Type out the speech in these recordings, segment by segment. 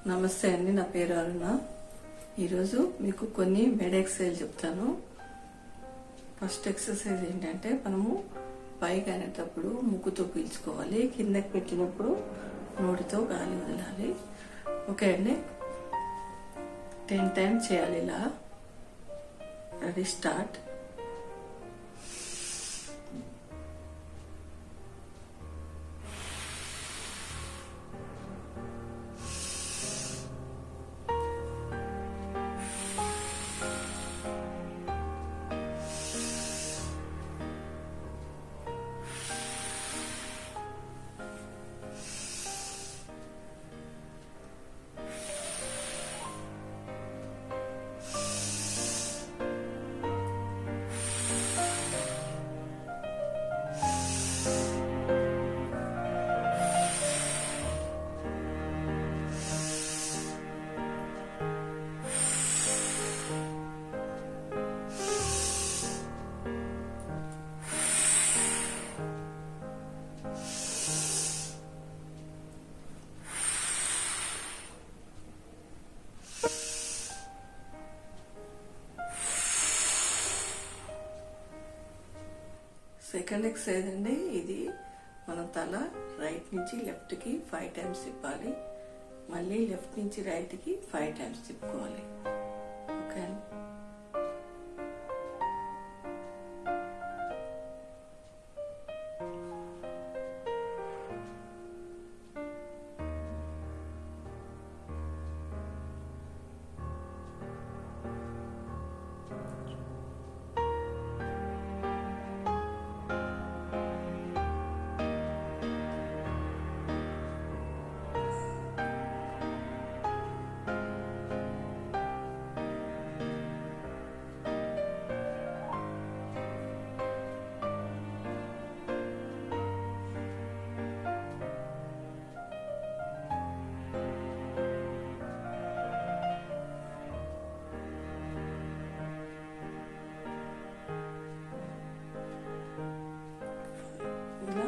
నమస్తే అండి, నా పేరు అరుణ. ఈరోజు మీకు కొన్ని మెడ ఎక్సర్సైజ్ చెప్తాను. ఫస్ట్ ఎక్సర్సైజ్ ఏంటంటే, మనము పైకి అనేటప్పుడు ముక్కుతో పీల్చుకోవాలి, కిందకి పెట్టినప్పుడు నోటితో గాలి వదలాలి. ఓకే అండి, 10 times చేయాలి ఇలా. అది స్టార్ట్. సెకండ్ ఎక్సర్సైజ్ అండి ఇది. మనం తల రైట్ నుంచి లెఫ్ట్ కి 5 times తిప్పాలి, మళ్ళీ లెఫ్ట్ నుంచి రైట్ కి 5 times తిప్పుకోవాలి. ఓకే అండి. ఇలా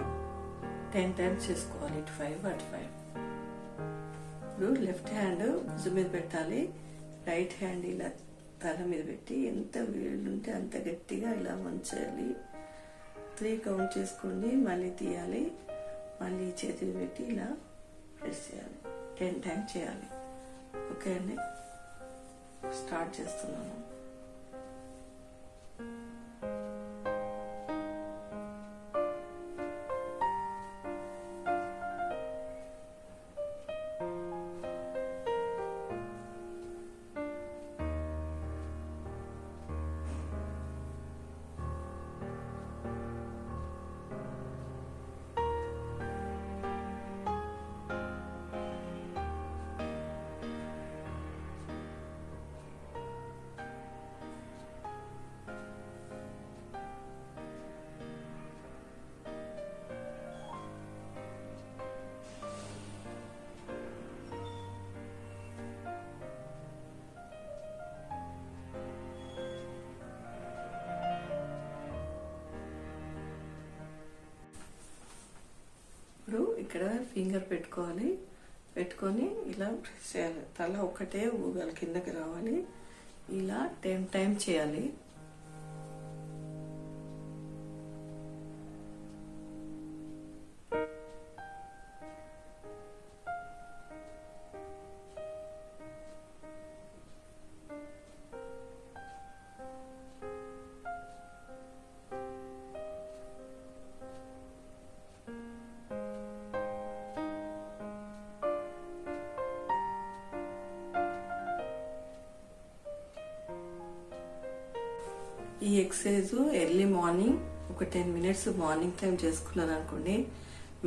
10 times చేసుకోవాలి. ఇటు 5 అటు 5. ఇప్పుడు లెఫ్ట్ హ్యాండ్ భుజం మీద పెట్టాలి, రైట్ హ్యాండ్ ఇలా తల మీద పెట్టి ఎంత వేళ్ళు ఉంటే అంత గట్టిగా ఇలా వంచాలి. 3 కౌంట్ చేసుకోండి, మళ్ళీ తీయాలి, మళ్ళీ చేతులు పెట్టి ఇలా ప్రెస్ చేయాలి. 10 times చేయాలి. ఓకే అండి, స్టార్ట్ చేస్తున్నాను. ఇప్పుడు ఇక్కడ ఫింగర్ పెట్టుకోవాలి, పెట్టుకొని ఇలా ప్రెస్ చేయాలి. తల ఒక్కటే ఊగాలి, కిందకి రావాలి. ఇలా 10 times చేయాలి. ఈ ఎక్సర్సైజ్ ఎర్లీ మార్నింగ్ ఒక 10 minutes మార్నింగ్ టైం చేసుకున్నాను అనుకోండి,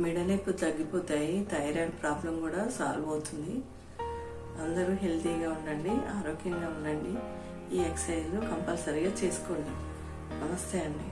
మెడ నొప్పి తగ్గిపోతాయి, థైరాయిడ్ ప్రాబ్లం కూడా సాల్వ్ అవుతుంది. అందరూ హెల్తీగా ఉండండి, ఆరోగ్యంగా ఉండండి. ఈ ఎక్సర్సైజ్ కంపల్సరీగా చేసుకోండి. నమస్తే అండి.